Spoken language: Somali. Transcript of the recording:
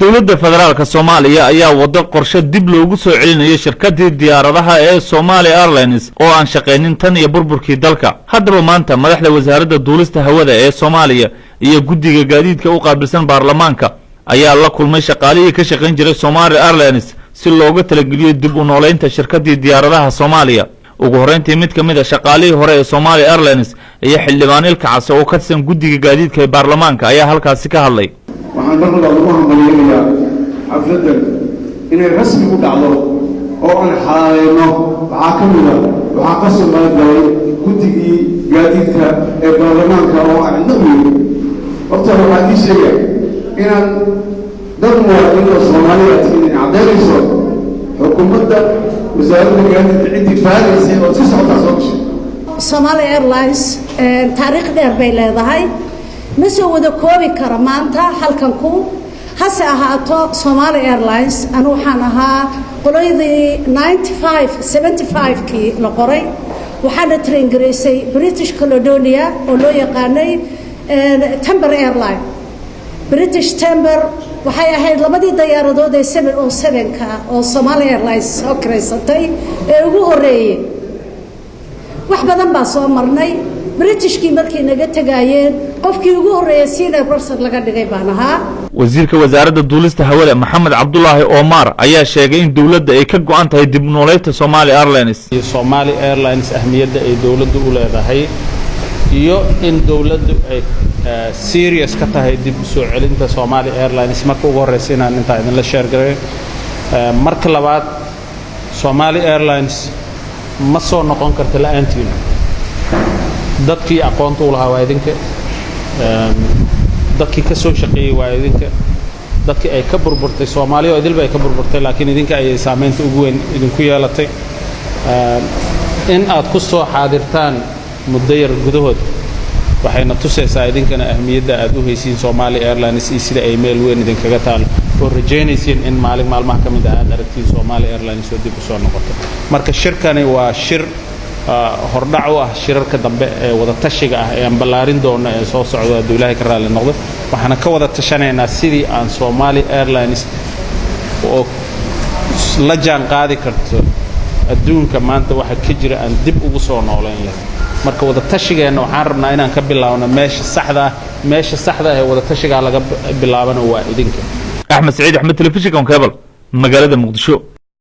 dowladda federaalka Soomaaliya ayaa wada qorshe dib loogu soo celinayo shirkadii diyaaradaha ee Somali Airlines oo aan shaqeynin tan iyo burburkii dalka. Haddaba maanta madaxda wasaaradda duulista hawada ee Soomaaliya iyo guddiga gaadiidka u qaabilsan baarlamaanka ayaa la kulmay shaqaalihii ka shaqeyn jiray Somali Airlines si looga talageliyo dib u nooleynta shirkadii diyaaradaha Soomaaliya. ugu horeyntii mid kamid ah shaqaalihii hore ee Somali Airlines iyo xildhibaanil kacas oo ka tirsan guddiga gaadiidka ee baarlamaanka ayaa halkaasi ka hadlay. waxaan marnaba ugu hambalyeeyaa xafladan inay rasmi u dhacdo oo aan xalaaleyno waxaa ka mid ah waxaa ka soo qaybgalay guddigii gaadiidka ee baarlamaanka oo aan cidna horta waxaan ii sheegay inaan dad muwaadiniin Soomaaliya tihiin caddeynayso xukuumadda wasaaradda gaadiidka ciddii faalaysay oo si socota soo gashay. Somali Airlines taariikh dheer bay leedahay ma soo wada koobi kara maanta halkan ku hase ahaato Somali Airlines anu waxaan ahaa qoladii 95 kii la qoray waxaana train gareysay British Caledonia oo loo yaqaanay Timber Airline. British Timber waxay ahayd labadii diyaaradood ee 707ka oo Somali Airlines soo kireysatay ee ugu horeeyay. wax badan baa soo marnay Britishkii markii naga tagayeen qofkii ugu horeeyay senior person laga dhigay baan ahaa. wasiirka wasaaradda duulista hawada Maxamed Cabdullaahi Omar ayaa sheegay in dawladda ay ka go'an tahay dib u nooleynta Somali Airlines. Somali Airlines ahmiyadda ay dawladdu u leedahay iyo in dawladdu ay serious ka tahay dib u soo celinta Somali Airlines marka ugu horreysay inaan inta idin la share gareeyo. marka labaad Somali Airlines ma soo noqon karto la'aantiin dadkii aqoonta u lahaa waa idinka dadkii ka soo shaqeeyay waa idinka dadkii ay ka burburtay Soomaaliya oo idilba ay ka burburtay laakiin idinka ay saameynta ugu weyn idinku yeelatay in aad ku soo xaadirtaan muddo yar gudahood waxayna tusaysaa idinkana ahmiyadda aad u haysiin Somali Airlines iyo sida ay meel weyn idinkaga taal oo rajaynaysiin in maalmaha ka mid ah aad aragtiin Somali Airlines oo dib u soo noqoto. marka shirkani waa shir hordhac u ah shirarka dambe ee wada tashiga ah ee aan ballaarin doono ee soo socda hadduu Ilaahay ka raali noqdo. waxaana ka wada tashanaynaa sidii aan Somali Airlines oo la jaan qaadi karto adduunka maanta waxa ka jira aan dib ugu soo nooleyn lahayn. marka wada tashigeena waxaan rabnaa inaan ka bilaawno meesha saxda ah ee wada tashiga laga bilaabano waa idinka. Axmed Saciid Axmed, Telefishinka Cable, magaalada Muqdisho.